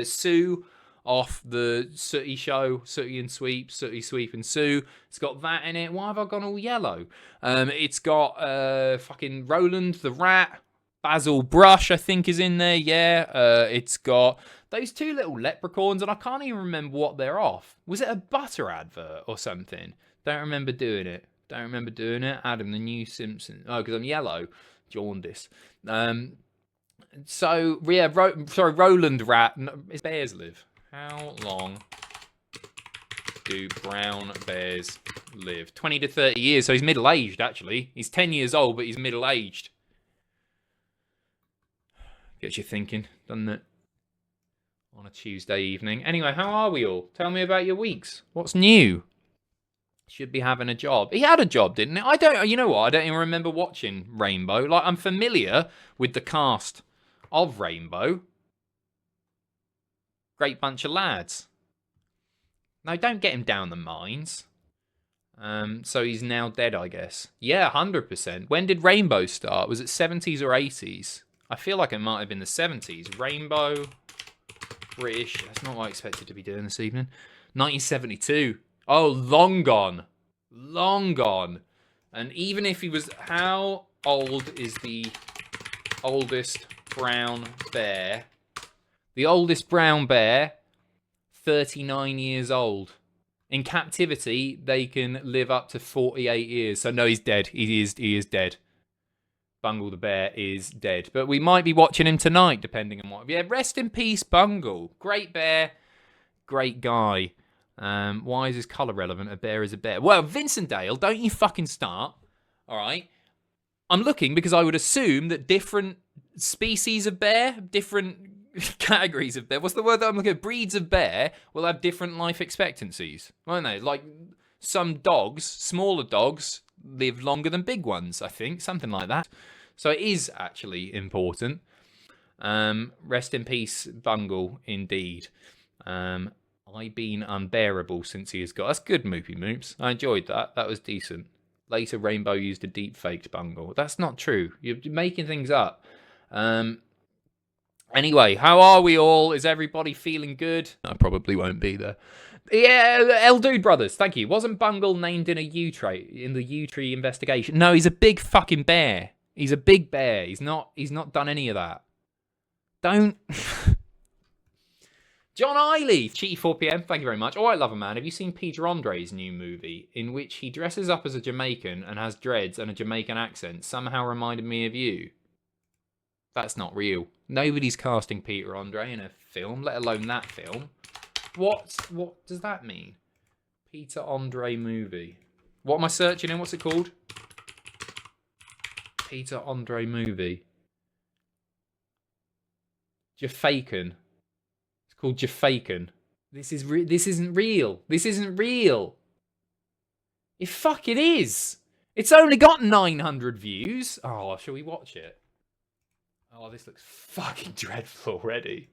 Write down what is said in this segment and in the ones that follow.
Sue off the Sooty show, Sooty and Sweep, Sooty, Sweep and Sue. It's got that in it. Why have I gone all yellow? It's got fucking Roland the Rat, Basil Brush, I think, is in there, yeah. It's got those two little leprechauns, and I can't even remember what they're off. Was it a butter advert or something? Don't remember doing it. Adam, the new Simpson. Oh, because I'm yellow. Jaundice. So, yeah, Roland Rat. Is bears live? How long do brown bears live? 20 to 30 years, so he's middle-aged, actually. He's 10 years old, but he's middle-aged. Gets you thinking, doesn't it? On a Tuesday evening. Anyway, how are we all? Tell me about your weeks. What's new? Should be having a job. He had a job, didn't he? You know what? I don't even remember watching Rainbow. Like, I'm familiar with the cast of Rainbow. Great bunch of lads. No, don't get him down the mines. So he's now dead, I guess. Yeah, 100%. When did Rainbow start? Was it 70s or 80s? I feel like it might have been the 70s. Rainbow, British. That's not what I expected to be doing this evening. 1972. Oh, long gone. Long gone. And even if he was... How old is the oldest brown bear? The oldest brown bear, 39 years old. In captivity, they can live up to 48 years. So no, he's dead. He is dead. Bungle the bear is dead. But we might be watching him tonight, depending on what... Yeah, rest in peace, Bungle. Great bear. Great guy. Why is his colour relevant? A bear is a bear. Well, Vincentdale, don't you fucking start. All right? I'm looking because I would assume that different species of bear, different categories of bear, what's the word that I'm looking at? Breeds of bear will have different life expectancies, won't they? Like some dogs, smaller dogs, live longer than big ones, I think. Something like that. So it is actually important. Rest in peace, Bungle, indeed. I've been unbearable since he has got... That's good, Moopy Moops. I enjoyed that. That was decent. Later, Rainbow used a deep-faked Bungle. That's not true. You're making things up. Anyway, how are we all? Is everybody feeling good? I probably won't be there. Yeah, El Dude Brothers, thank you. Wasn't Bungle named in the U-Tree investigation? No, he's a big fucking bear. He's a big bear. He's not done any of that. Don't... John Eiley, Cheaty 4pm, thank you very much. Oh, I love a man. Have you seen Peter Andre's new movie in which he dresses up as a Jamaican and has dreads and a Jamaican accent? Somehow reminded me of you. That's not real. Nobody's casting Peter Andre in a film, let alone that film. What does that mean? Peter Andre movie. What am I searching in? What's it called? Peter Andre movie. Jafakan. Called Jafakan. This isn't real. This isn't real. It fucking is. It's only got 900 views. Oh, shall we watch it? Oh, this looks fucking dreadful already.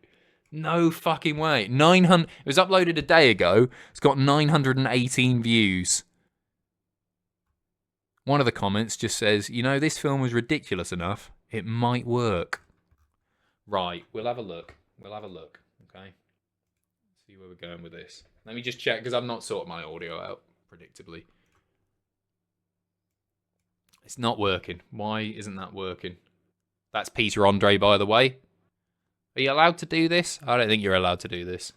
No fucking way. 900. It was uploaded a day ago. It's got 918 views. One of the comments just says, you know, this film was ridiculous enough. It might work. Right, we'll have a look. Okay. See where we're going with this. Let me just check because I've not sorted my audio out, predictably. It's not working. Why isn't that working? That's Peter Andre, by the way. Are you allowed to do this? I don't think you're allowed to do this.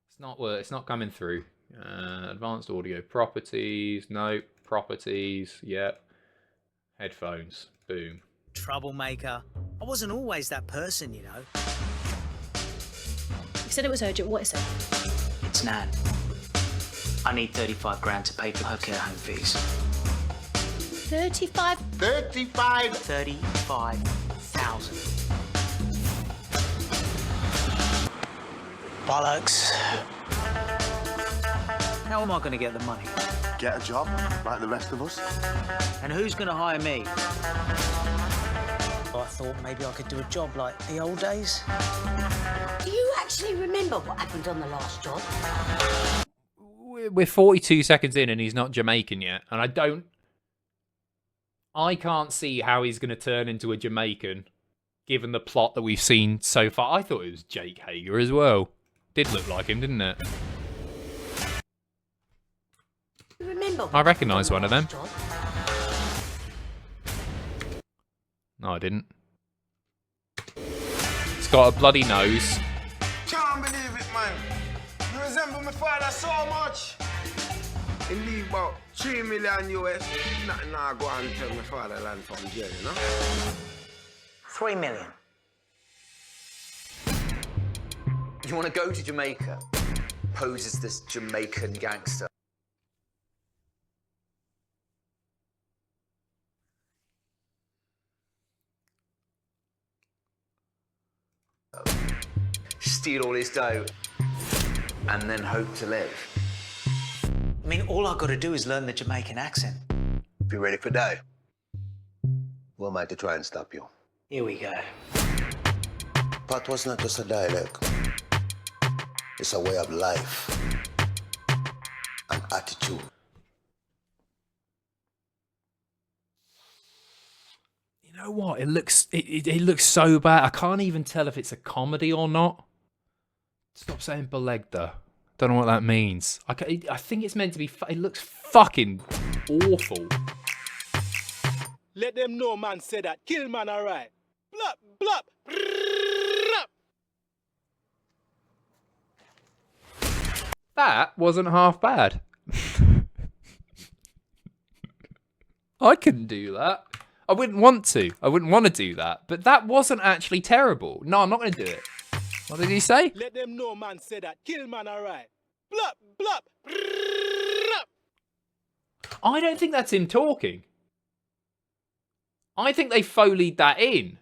It's not coming through. Advanced audio properties. No. Properties. Yep. Headphones. Boom. Troublemaker. I wasn't always that person, you know. You said it was urgent. What is it? It's Nan. I need 35 grand to pay for her care home fees. 35? 35,000. Bollocks. How am I going to get the money? Get a job, like the rest of us. And who's going to hire me? I thought maybe I could do a job like the old days. Do you actually remember what happened on the last job? We're 42 seconds in and he's not Jamaican yet. And I can't see how he's going to turn into a Jamaican given the plot that we've seen so far. I thought it was Jake Hager as well. Did look like him, didn't it? Remember I recognise one of them. Job? No, I didn't. It's got a bloody nose. Can't believe it, man. You resemble my father so much. He leave about 3 million US. Nothing now go and tell my father land from jail, you know? 3 million. You want to go to Jamaica? Pose as this Jamaican gangster. Steal all his dough and then hope to live. I mean, all I've got to do is learn the Jamaican accent. Be ready for die. Who am I to try and stop you? Here we go. Pat was not just a dialect. It's a way of life. An attitude. You know what? It looks so bad. I can't even tell if it's a comedy or not. Stop saying Belegda. Don't know what that means. I think it's meant to be. It looks fucking awful. Let them know man say that. Kill man alright. Blop, blop. Brrrr. That wasn't half bad. I couldn't do that. I wouldn't want to. I wouldn't want to do that. But that wasn't actually terrible. No, I'm not going to do it. What did he say? Let them know man say that. Kill man alright. Blop, blop. Brrrr. I don't think that's him talking. I think they Foleyed that in.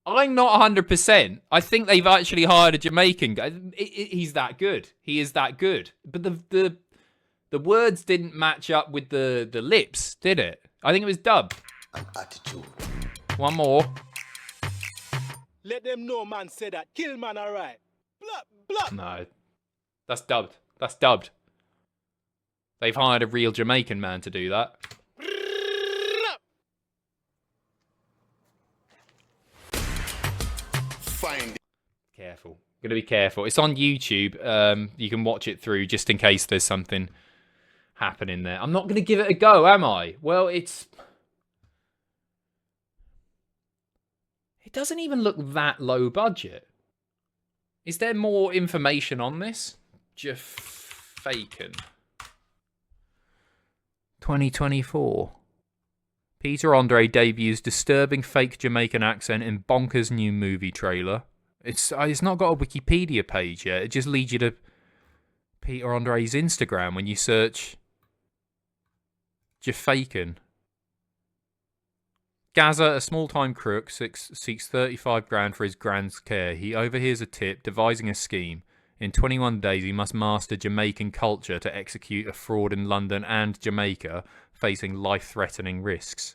I'm not 100%. I think they've actually hired a Jamaican guy. He's that good. He is that good. But the words didn't match up with the lips, did it? I think it was dubbed. An attitude. One more. Let them know man say that. Kill man alright. Blop, blop. No. That's dubbed. That's dubbed. They've hired a real Jamaican man to do that. Find it. Careful. Gotta be careful. It's on YouTube. You can watch it through just in case there's something happening there. I'm not gonna give it a go, am I? Well, it doesn't even look that low budget. Is there more information on this? Faken. 2024. Peter Andre debuts disturbing fake Jamaican accent in bonkers new movie trailer. It's not got a Wikipedia page yet. It just leads you to Peter Andre's Instagram when you search Faken. Gaza, a small-time crook, seeks 35 grand for his grand's care. He overhears a tip, devising a scheme. In 21 days, he must master Jamaican culture to execute a fraud in London and Jamaica, facing life-threatening risks.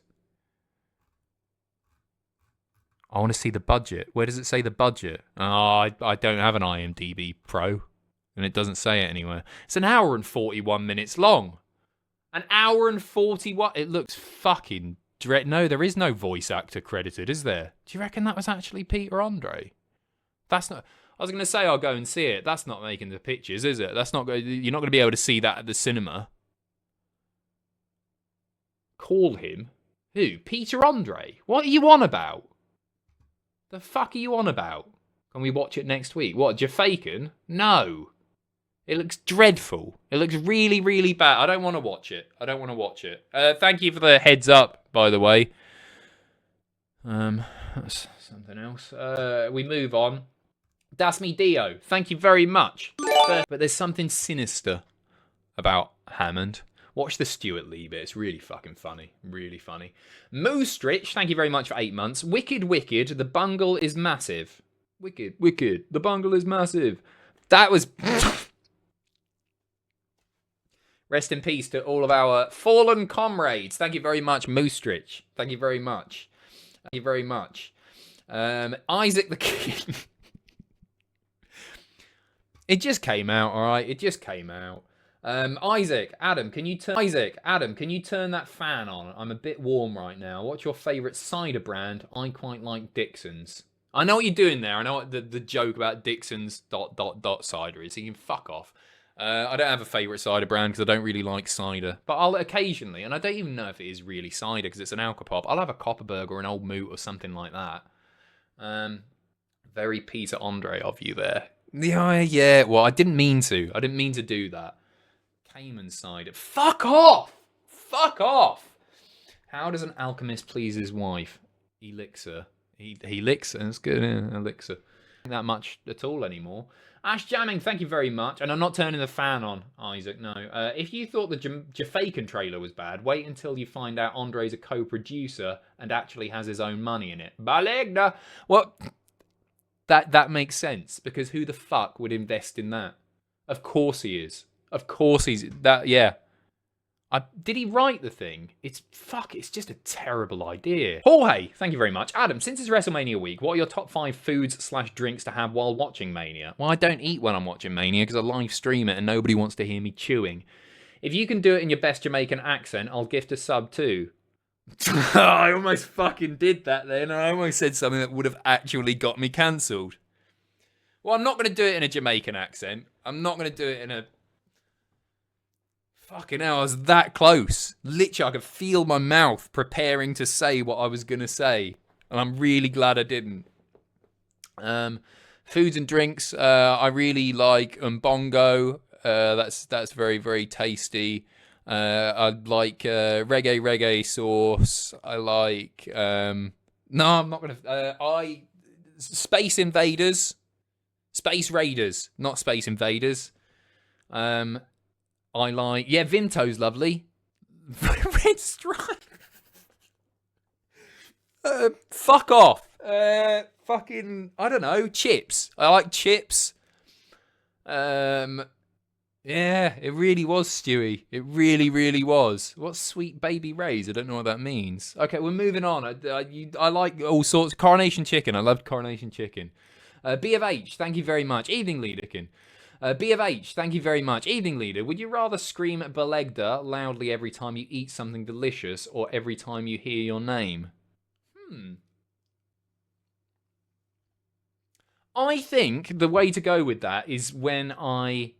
I want to see the budget. Where does it say the budget? Oh, I don't have an IMDb Pro, and it doesn't say it anywhere. It's an hour and 41 minutes long. An hour and 41... It looks fucking... No, there is no voice actor credited, is there? Do you reckon that was actually Peter Andre? That's not... I was going to say I'll go and see it. That's not making the pictures, is it? That's not. You're not going to be able to see that at the cinema. Call him? Who? Peter Andre? What are you on about? The fuck are you on about? Can we watch it next week? What, Jafaken? No. It looks dreadful. It looks really, really bad. I don't want to watch it. I don't want to watch it. Thank you for the heads up, by the way. That's something else. We move on. That's me, Dio. Thank you very much. But there's something sinister about Hammond. Watch the Stuart Lee bit. It's really fucking funny. Really funny. Moostrich, thank you very much for 8 months. Wicked, wicked. The bungle is massive. Wicked, wicked. The bungle is massive. That was... Rest in peace to all of our fallen comrades. Thank you very much, Moostrich. Thank you very much. Thank you very much. Isaac the King. It just came out, all right? It just came out. Isaac, Adam, can you turn that fan on? I'm a bit warm right now. What's your favourite cider brand? I quite like Dixon's. I know what you're doing there. I know what the joke about Dixon's ... cider is. So you can fuck off. I don't have a favourite cider brand because I don't really like cider. But I'll occasionally, and I don't even know if it is really cider because it's an alcopop. I'll have a Copperberg or an Old Moot or something like that. Very Peter Andre of you there. Yeah. Well, I didn't mean to. I didn't mean to do that. Cayman cider. Fuck off! Fuck off! How does an alchemist please his wife? Elixir. Elixir. That's good. Yeah, elixir. Not that much at all anymore. Ash Jamming, thank you very much. And I'm not turning the fan on, Isaac, no. If you thought the Jafakan trailer was bad, wait until you find out Andre's a co-producer and actually has his own money in it. Balegda! Well, that makes sense, because who the fuck would invest in that? Of course he is. Of course he's... that. Yeah. Did he write the thing? It's just a terrible idea. Jorge, thank you very much. Adam, since it's WrestleMania week, what are your top 5 foods/drinks to have while watching Mania? Well, I don't eat when I'm watching Mania because I live stream it and nobody wants to hear me chewing. If you can do it in your best Jamaican accent, I'll gift a sub too. I almost fucking did that then. I almost said something that would have actually got me cancelled. Well, I'm not going to do it in a Jamaican accent. I'm not going to do it in a... Fucking hell, I was that close. Literally, I could feel my mouth preparing to say what I was going to say. And I'm really glad I didn't. Foods and drinks, I really like umbongo. That's very, very tasty. I like reggae sauce. I like... no, I'm not going to... Space Invaders. Space Raiders, not Space Invaders. I like... Yeah, Vinto's lovely. Red Stripe. Fuck off. Fucking... I don't know. Chips. I like chips. Yeah, it really was, Stewie. It really, really was. What's Sweet Baby Ray's? I don't know what that means. Okay, we're moving on. I like all sorts. Coronation chicken. I loved Coronation chicken. B of H, thank you very much. Evening, Leaderkin. B of H, thank you very much. Evening, Leader. Would you rather scream at Belegda loudly every time you eat something delicious or every time you hear your name? I think the way to go with that is when I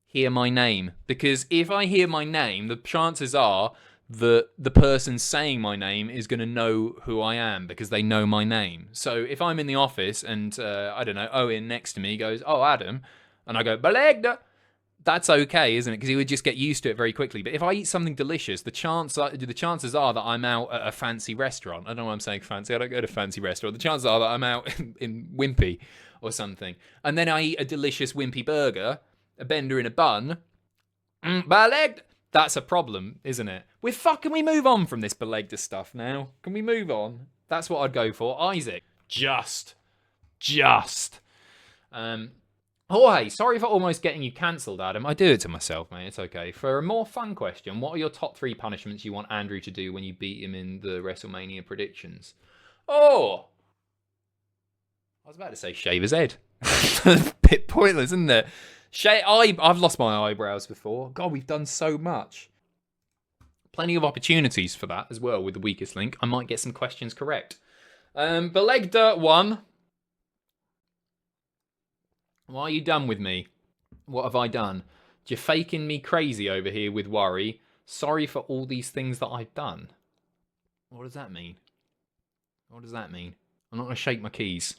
hear my name. Because if I hear my name, the chances are that the person saying my name is going to know who I am because they know my name. So if I'm in the office and, I don't know, Owen next to me goes, "Oh, Adam," and I go, "Belegda," that's okay, isn't it? Because he would just get used to it very quickly. But if I eat something delicious, the chances are that I'm out at a fancy restaurant. I don't know why I'm saying fancy. I don't go to fancy restaurant. The chances are that I'm out in Wimpy or something. And then I eat a delicious Wimpy burger, a bender in a bun. Belegda. That's a problem, isn't it? Can we move on from this Belegda stuff now? Can we move on? That's what I'd go for. Isaac. Just. Jorge, sorry for almost getting you cancelled, Adam. I do it to myself, mate. It's okay. For a more fun question, what are your top 3 punishments you want Andrew to do when you beat him in the WrestleMania predictions? Oh! I was about to say shave his head. Bit pointless, isn't it? I've lost my eyebrows before. God, we've done so much. Plenty of opportunities for that as well with the weakest link. I might get some questions correct. Belegda 1. Why are you done with me? What have I done? You're faking me crazy over here with worry. Sorry for all these things that I've done. What does that mean? What does that mean? I'm not going to shake my keys.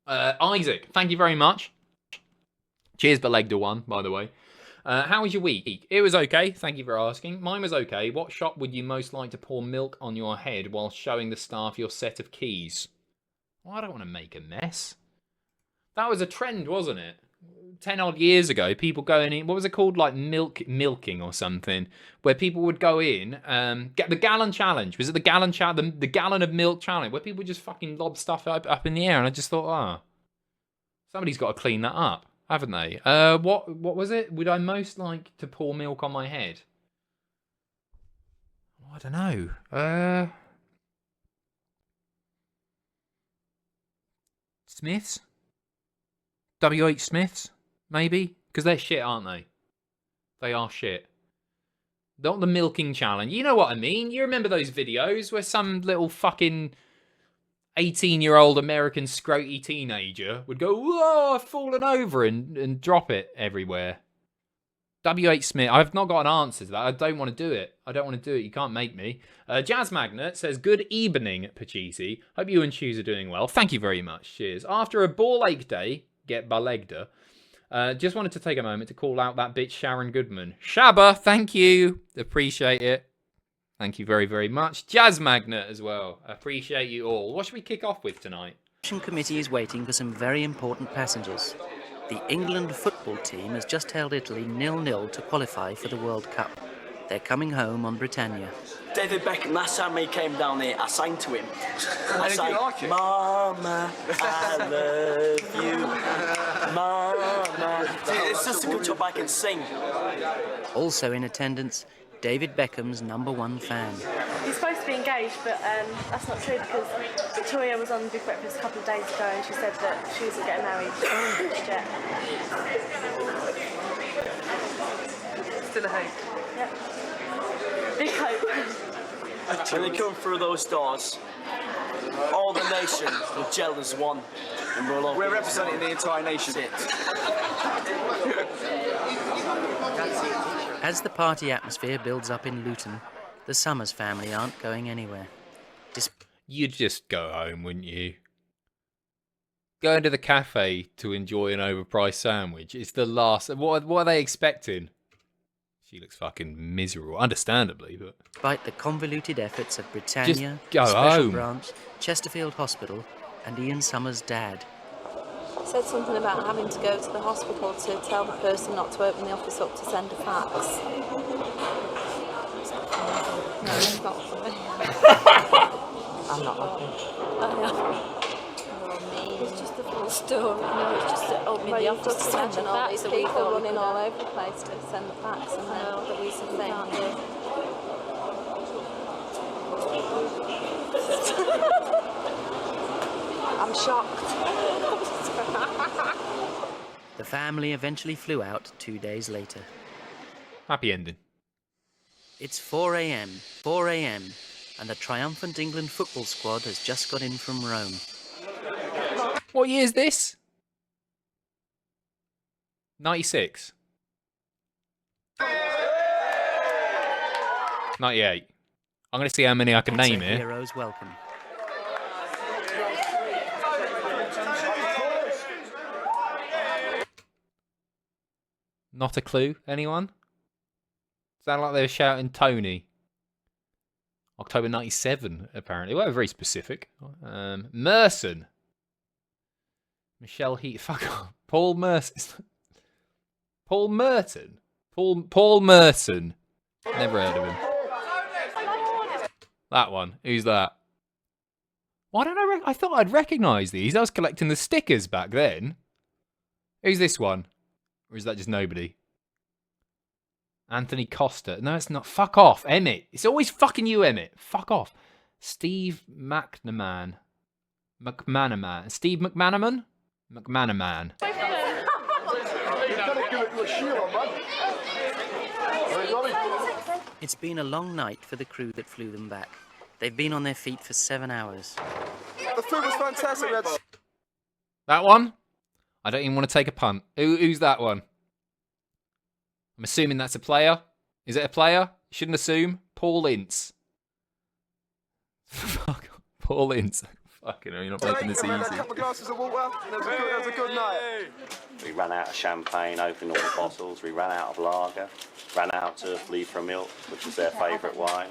Isaac, thank you very much. Cheers, Belegda 1, by the way. How was your week? It was okay, thank you for asking. Mine was okay. What shot would you most like to pour milk on your head while showing the staff your set of keys? Well, I don't want to make a mess. That was a trend, wasn't it? 10 odd years ago, people going in, what was it called? Like milking or something, where people would go in, get the gallon challenge. Was it the gallon challenge? The gallon of milk challenge, where people just fucking lob stuff up in the air. And I just thought, somebody's got to clean that up, haven't they? What was it? Would I most like to pour milk on my head? I don't know. Smiths? WH Smiths? Maybe? Because they're shit, aren't they? They are shit. Not the milking challenge. You know what I mean. You remember those videos where some little fucking 18-year-old American scroty teenager would go, whoa, I've fallen over and drop it everywhere. W.H. Smith, I've not got an answer to that. I don't want to do it. I don't want to do it. You can't make me. Jazz Magnet says, good evening, Pacitti. Hope you and Chews are doing well. Thank you very much. Cheers. After a ball ache day, get balegda. Just wanted to take a moment to call out that bitch Sharon Goodman. Shabba, thank you. Appreciate it. Thank you very, very much. Jazz Magnet as well. Appreciate you all. What should we kick off with tonight? The committee is waiting for some very important passengers. The England football team has just held Italy 0-0 to qualify for the World Cup. They're coming home on Britannia. David Beckham, last time he came down here, I sang to him. I sang, like it? Mama, I love you. Mama. It's just a good job I can sing. Also in attendance, David Beckham's #1 fan. He's supposed to be engaged, but that's not true because Victoria was on Big Breakfast a couple of days ago and she said that she wasn't getting married just yet. Still a hope. Yep. Big hope. When they come through those doors, all the nation will gel as one. And we're representing the entire nation. That's it. As the party atmosphere builds up in Luton, the Summers family aren't going anywhere. You'd just go home, wouldn't you? Go into the cafe to enjoy an overpriced sandwich. It's the last... What are they expecting? She looks fucking miserable, understandably, but... Despite the convoluted efforts of Britannia, Just go Special home. Branch, Chesterfield Hospital, and Ian Summers' dad. Said something about having to go to the hospital to tell the person not to open the office up to send a fax. No, it's not funny. I'm not laughing. It's just the full story. No, it's just to open the office to send the all fax. these So people running all over the place to send the fax and then that we can't do. I'm shocked. The family eventually flew out 2 days later. Happy ending. It's 4 a.m., and a triumphant England football squad has just got in from Rome. What year is this? 96. 98. I'm going to see how many I can name It's a here. hero's welcome. Not a clue, anyone? Sound like they were shouting Tony. October 97, apparently. Well, very specific. Merson. Michelle Heath. Fuck off. Paul Merson. Paul Merton. Paul Merson. Never heard of him. That one. Who's that? Why don't I thought I'd recognise these. I was collecting the stickers back then. Who's this one? Or is that just nobody? Anthony Costa. No, it's not. Fuck off. Emmett. It's always fucking you, Emmett. Fuck off. Steve McManaman. Steve McManaman? McManaman. It's been a long night for the crew that flew them back. They've been on their feet for 7 hours. The food was fantastic. That one? I don't even want to take a punt. Who's that one? I'm assuming that's a player. Is it a player? Shouldn't assume. Paul Ince. Fuck. Paul Ince. Fucking hell, you're not making this easy. A couple of glasses of water. That was a good night. We ran out of champagne, opened all the bottles. We ran out of lager. Ran out of Leafra milk, which was their favourite wine.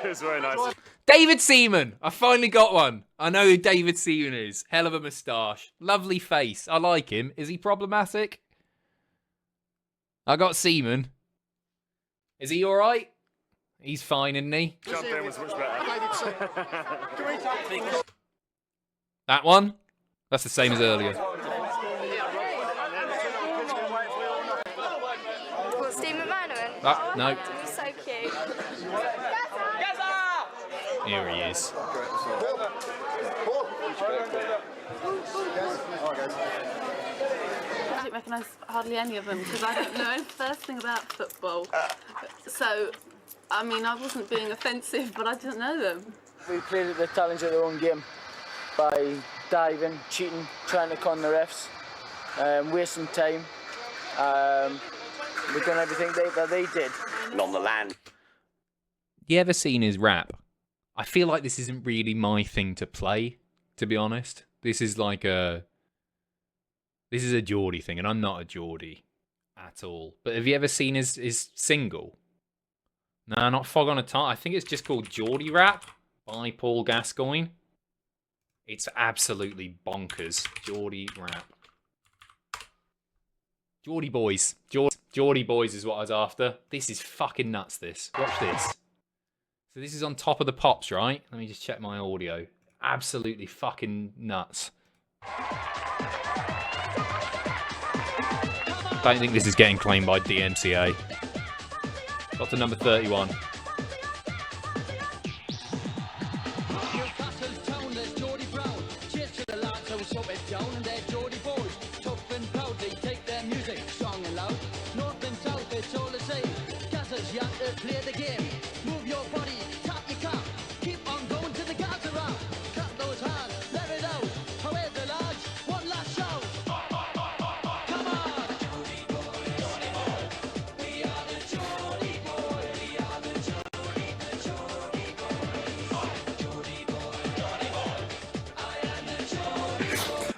It was very nice. David Seaman! I finally got one. I know who David Seaman is. Hell of a moustache. Lovely face. I like him. Is he problematic? I got Seaman. Is he alright? He's fine, isn't he? Champagne was much better. That one? That's the same as earlier. What, Steve McManaman? No. He's so cute. Here he is. don't recognise hardly any of them because I don't know the first thing about football. So, I mean, I wasn't being offensive, but I didn't know them. We played at the challenge of their own game by diving, cheating, trying to con the refs, wasting time. We've done everything that they did. And on the land. You ever seen his rap? I feel like this isn't really my thing to play, to be honest. This is a Geordie thing, and I'm not a Geordie at all. But have you ever seen his single? No, not Fog on a Time. I think it's just called Geordie Rap by Paul Gascoigne. It's absolutely bonkers. Geordie Rap. Geordie Boys. Geordie Boys is what I was after. This is fucking nuts, this. Watch this. So this is on Top of the Pops, right? Let me just check my audio. Absolutely fucking nuts. Don't think this is getting claimed by DMCA. Got to number 31.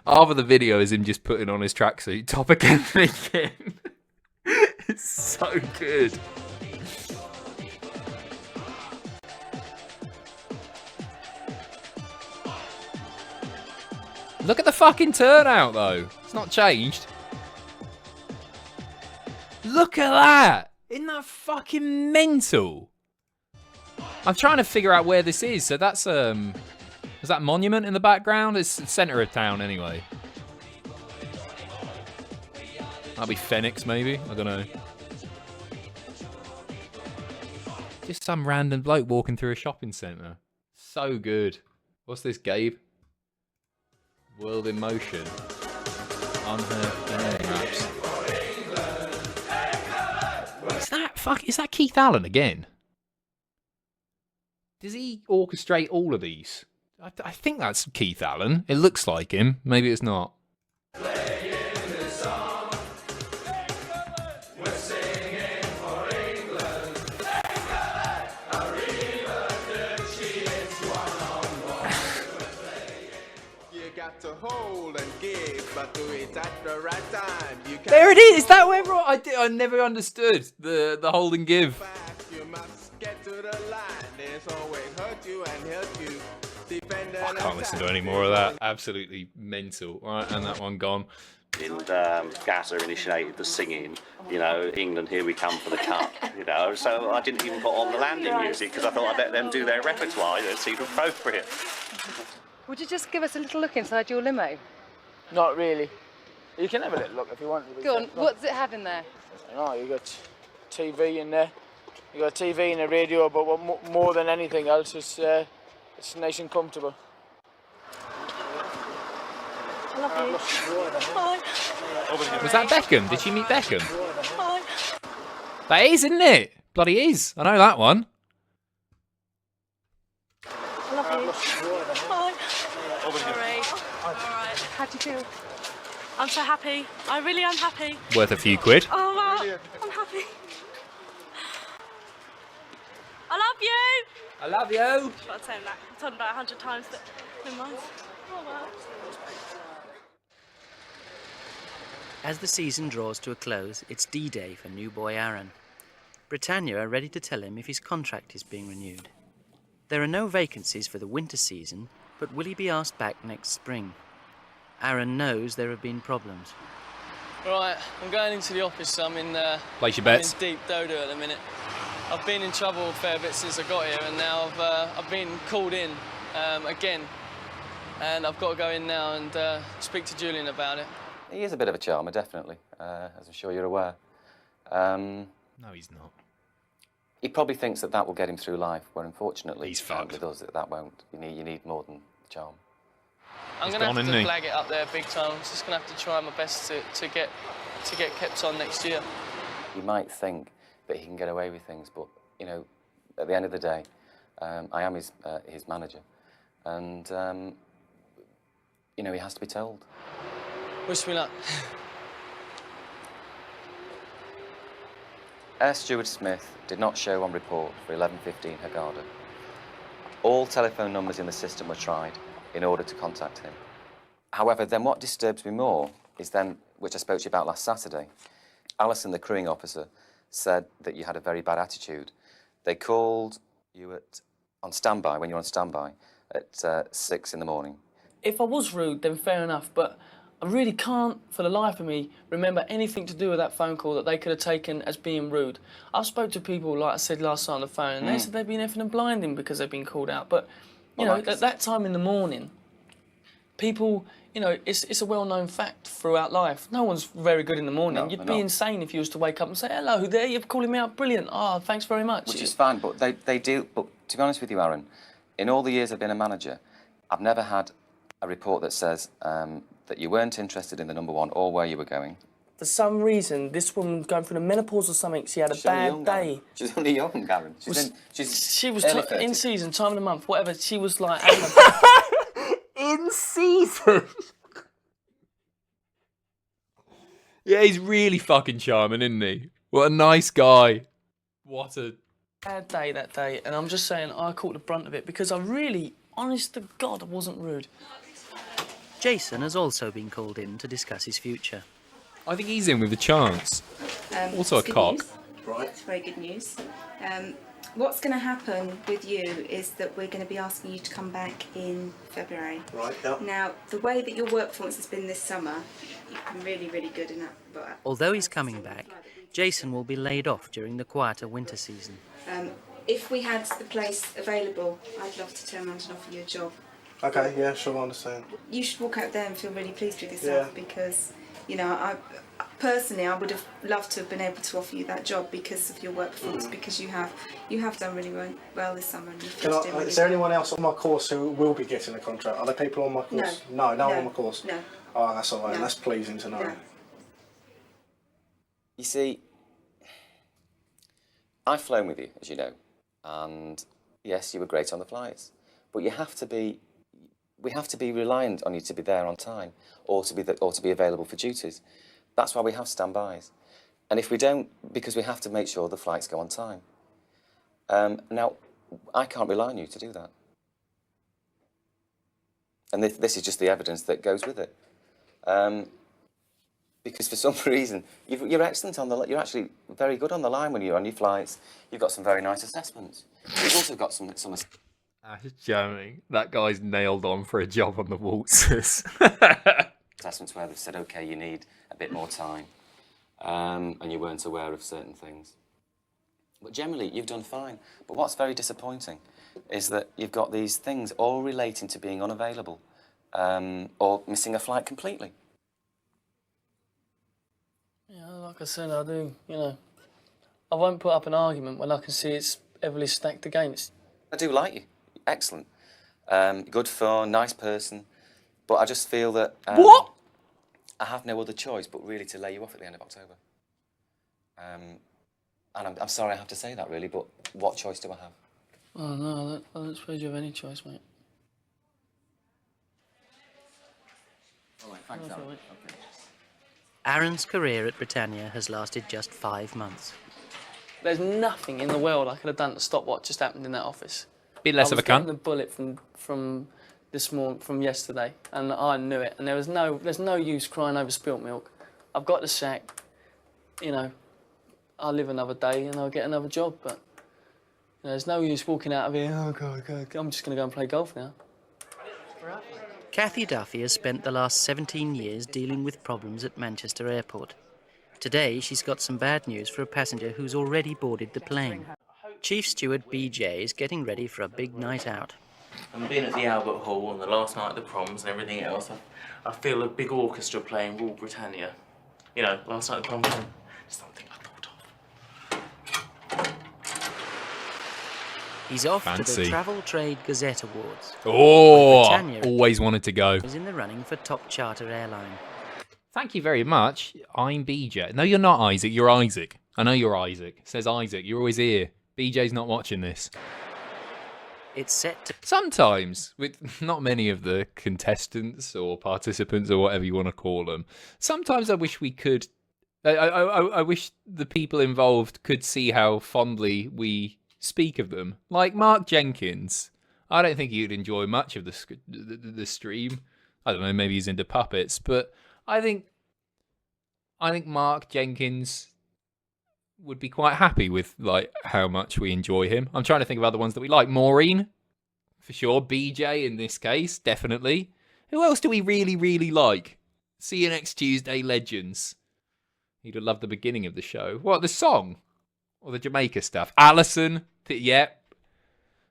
Half of the video is him just putting on his tracksuit top again and again. It's so good. Look at the fucking turnout though. It's not changed. Look at that. Isn't that fucking mental? I'm trying to figure out where this is. So that's is that Monument in the background? It's the centre of town anyway. That'll be Phoenix maybe. I don't know. Just some random bloke walking through a shopping centre. So good. What's this, Gabe? World in Motion. Unheard Maps. Is that Keith Allen again? Does he orchestrate all of these? I think that's Keith Allen. It looks like him. Maybe it's not. There it is. Is that where I never understood the hold and give. I can't listen to any more of that. Absolutely mental. Right, and that one gone. And Gasser initiated the singing, you know, England, here we come for the cup, you know. So I didn't even put on the landing music because I thought I'd let them do their repertoire. It seemed appropriate. Would you just give us a little look inside your limo? Not really. You can have a little look if you want. Go on, what does it have in there? No, you got TV in there. You got TV and a radio, but what more than anything else, it's nice and comfortable. I love you. Hi. Was that Beckham? Did she meet Beckham? Hi. That is, isn't it? Bloody is. I know that one. I love you. Hi. Alright. How do you feel? I'm so happy. I really am happy. Worth a few quid. Oh wow. I'm happy. I love you. I love you. I'm saying that. I've told him about 100 times, but never mind. Oh well. As the season draws to a close, it's D-Day for new boy Aaron. Britannia are ready to tell him if his contract is being renewed. There are no vacancies for the winter season, but will he be asked back next spring? Aaron knows there have been problems. Right, I'm going into the office. I'm in Place your bets. I'm in deep dodo at the minute. I've been in trouble a fair bit since I got here, and now I've been called in again, and I've got to go in now and speak to Julian about it. He is a bit of a charmer, definitely, as I'm sure you're aware. No, he's not. He probably thinks that will get him through life, where unfortunately he's fucked. With us, that won't. You need more than charm. I'm going to have to flag it up there big time. I'm just going to have to try my best to get kept on next year. You might think that he can get away with things, but, you know, at the end of the day, I am his manager. And, you know, he has to be told. Wish me luck. Air Steward Smith did not show on report for 11:15 Haggarda. All telephone numbers in the system were tried in order to contact him. However, then what disturbs me more is then, which I spoke to you about last Saturday, Alison, the crewing officer, said that you had a very bad attitude. They called you on standby, when you're on standby, at 6 in the morning. If I was rude, then fair enough, but I really can't, for the life of me, remember anything to do with that phone call that they could have taken as being rude. I spoke to people, like I said last night on the phone, and they said they've been effing and blinding because they've been called out. But, you know, at that time in the morning, people, you know, it's a well-known fact throughout life. No one's very good in the morning. You'd be insane if you was to wake up and say, hello, there, you're calling me out, brilliant. Oh, thanks very much. Which is fine, but they do, but to be honest with you, Aaron, in all the years I've been a manager, I've never had a report that says that you weren't interested in the number one or where you were going. For some reason, this woman going through the menopause or something, she had a bad day. She's only young, Aaron. She was in season, time of the month, whatever. She was like... In season? Yeah, he's really fucking charming, isn't he? What a nice guy. What a... bad day that day, and I'm just saying I caught the brunt of it because I really, honest to God, I wasn't rude. Jason has also been called in to discuss his future. I think he's in with a chance. Also a cock. Right. It's very good news. What's going to happen with you is that we're going to be asking you to come back in February. Right, yeah. Now, the way that your work performance has been this summer, you've been really, really good in that. But Although he's coming back, Jason will be laid off during the quieter winter season. if we had the place available, I'd love to turn around and offer you a job. Okay, yeah, sure, I understand. You should walk out there and feel really pleased with yourself because, you know, I personally would have loved to have been able to offer you that job because of your work performance, because you have done really well this summer. And Is there anyone else on my course who will be getting a contract? Are there people on my course? No one on my course? No. Oh, that's all right. No. That's pleasing to know. No. You see, I've flown with you, as you know, and yes, you were great on the flights, but we have to be reliant on you to be there on time, or to be available for duties. That's why we have standbys, and if we don't, because we have to make sure the flights go on time. Now, I can't rely on you to do that, and this is just the evidence that goes with it. Because for some reason, you're excellent on the. You're actually very good on the line when you're on your flights. You've got some very nice assessments. You've also got some. That's jamming. That guy's nailed on for a job on the waltzers. Assessments where they've said, okay, you need a bit more time, and you weren't aware of certain things. But generally, you've done fine. But what's very disappointing is that you've got these things all relating to being unavailable, or missing a flight completely. Yeah, like I said, I do, you know, I won't put up an argument when I can see it's heavily stacked against. I do like you. Excellent. Good fun, nice person. But I just feel that... what? I have no other choice but really to lay you off at the end of October. And I'm sorry I have to say that, really, but what choice do I have? Oh, no, I don't suppose you have any choice, mate. All right, thanks, Aaron. Okay. Aaron's career at Britannia has lasted just 5 months. There's nothing in the world I could have done to stop what just happened in that office. Bit less of a cunt. I was getting the bullet from this morning, from yesterday, and I knew it. And there's no use crying over spilt milk. I've got the sack. You know, I'll live another day and I'll get another job. But you know, there's no use walking out of here. Oh God, I'm just going to go and play golf now. Kathy Duffy has spent the last 17 years dealing with problems at Manchester Airport. Today, she's got some bad news for a passenger who's already boarded the plane. Chief Steward BJ is getting ready for a big night out. And being at the Albert Hall on the last night of the proms and everything else, I feel a big orchestra playing Rule Britannia. You know, last night of the proms, something I thought of. He's off to Fancy. the Travel Trade Gazette Awards. Oh, where Britannia always wanted to go. is in the running for top charter airline. Thank you very much. I'm BJ. No, you're not Isaac. You're Isaac. I know you're Isaac. It says Isaac. You're always here. BJ's not watching this. It's set to... Sometimes, with not many of the contestants or participants or whatever you want to call them, sometimes I wish we could... I wish the people involved could see how fondly we speak of them. Like Mark Jenkins. I don't think he'd enjoy much of the stream. I don't know, maybe he's into puppets, but I think Mark Jenkins would be quite happy with like how much we enjoy him. I'm trying to think of other ones that we like. Maureen, for sure. BJ in this case, definitely. Who else do we really, really like? See you next Tuesday, legends. You'd have loved the beginning of the show. What, the song? Or the Jamaica stuff? Alison, yep.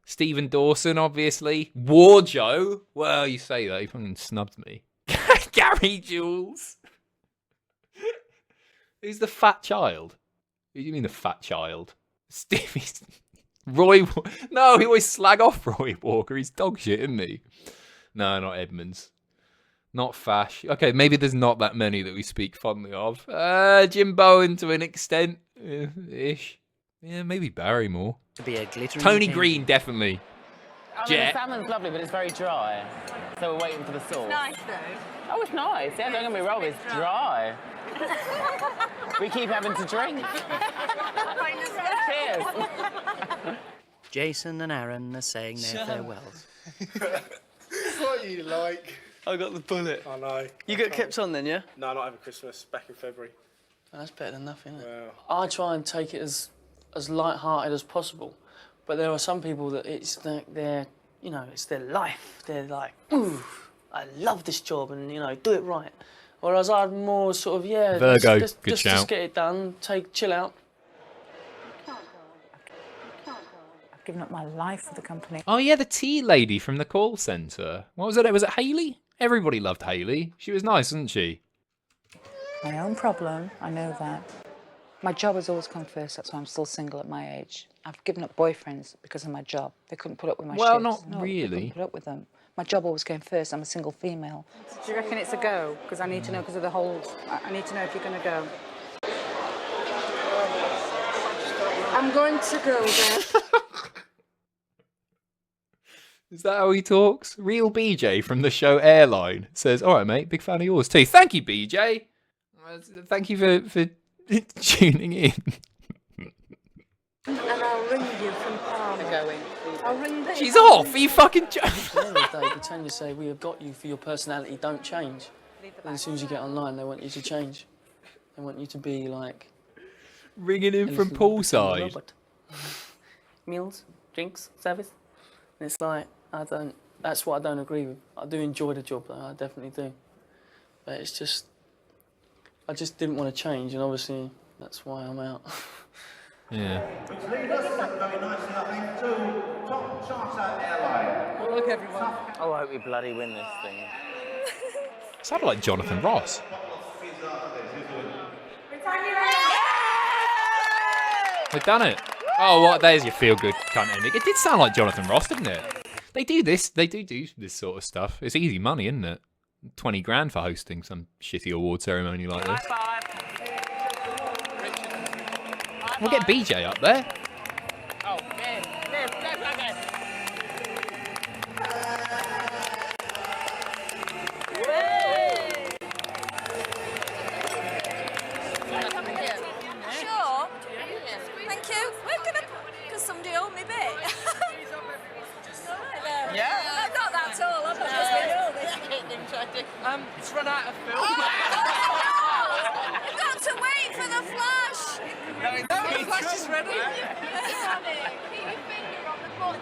Stephen Dawson, obviously. Warjo. Well, you say that. He fucking snubbed me. Gary Jules. Who's the fat child? Who do you mean the fat child? Stevie's... Roy... No, he always slag off Roy Walker. He's dog shit, isn't he? No, not Edmonds. Not Fash. Okay, maybe there's not that many that we speak fondly of. Jim Bowen to an extent. Ish. Yeah, maybe Barrymore. To be a glittering Tony king. Green, definitely. I mean, the salmon's lovely, but it's very dry. So we're waiting for the sauce. It's nice though. Oh, it's nice. Yeah, don't get me wrong, it's dry. We keep having to drink. Cheers. Jason and Aaron are saying their farewells. What you like? I got the bullet. I know. You got kept on then, yeah? No, not over Christmas. Back in February. Oh, that's better than nothing, isn't it? Wow. I try and take it as light-hearted as possible, but there are some people that it's like their, you know, it's their life. They're like, ooh, I love this job, and you know, do it right. Whereas I'd more sort of, yeah, Virgo, just get it done, chill out. I've given up my life for the company. Oh, yeah, the tea lady from the call centre. What was it? Was it Hayley? Everybody loved Hayley. She was nice, wasn't she? My own problem, I know that. My job has always come first, that's why I'm still single at my age. I've given up boyfriends because of my job. They couldn't put up with my Well, shifts. not They really. couldn't put up with them. My job always came first. I'm a single female. Do you reckon it's a go? Because I need to know because of the whole... I need to know if you're going to go. I'm going to go then. Is that how he talks? Real BJ from the show Airline says, all right, mate, big fan of yours too. Thank you, BJ. Thank you for tuning in. And I'll ring you from Palmer. Going. I'll ring them. She's off. Are you fucking joking? At the end of the day, Britannia say, we have got you for your personality, don't change. And as soon as you get online, they want you to change. They want you to be like... Ringing in from poolside. Meals, drinks, service. And it's like, that's what I don't agree with. I do enjoy the job, though, I definitely do. But it's just, I just didn't want to change, and obviously that's why I'm out. Yeah. Which leads us very nicely, I think, to top charter airline. Well, look, everyone. Oh, I hope we bloody win this thing. Sounded like Jonathan Ross. We've done it. Oh, what? There's your feel-good cunt ending. It did sound like Jonathan Ross, didn't it? They do this. They do this sort of stuff. It's easy money, isn't it? 20 grand for hosting some shitty award ceremony like this. We'll get BJ up there. Oh, man. Sure. Thank you. We're gonna, because somebody owed me a bit. Yeah. Not that at all. I'm not just being It's run out of film. You've got to wait for the flash. No, the flash is ready. Keep your finger on the button.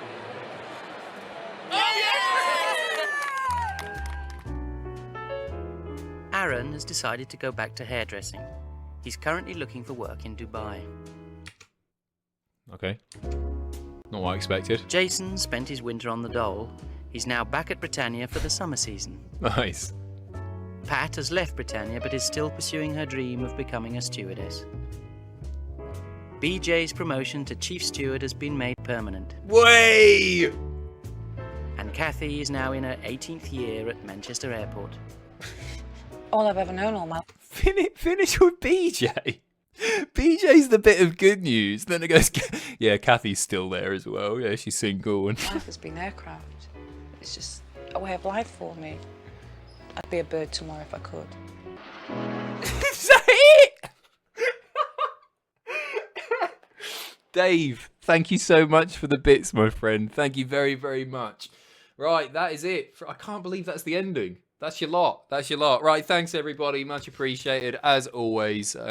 Aaron has decided to go back to hairdressing. He's currently looking for work in Dubai. Okay. Not what I expected. Jason spent his winter on the dole. He's now back at Britannia for the summer season. Nice. Pat has left Britannia but is still pursuing her dream of becoming a stewardess. BJ's promotion to chief steward has been made permanent. Way! And Kathy is now in her 18th year at Manchester Airport. All I've ever known all my... Finish with BJ. BJ's the bit of good news. Then it goes, yeah, Kathy's still there as well. Yeah, she's single. And life has been aircraft. It's just a way of life for me. I'd be a bird tomorrow if I could. Is that it? Dave, thank you so much for the bits, my friend. Thank you very, very much. Right, that is it. I can't believe that's the ending. That's your lot. That's your lot. Right, thanks everybody. Much appreciated as always.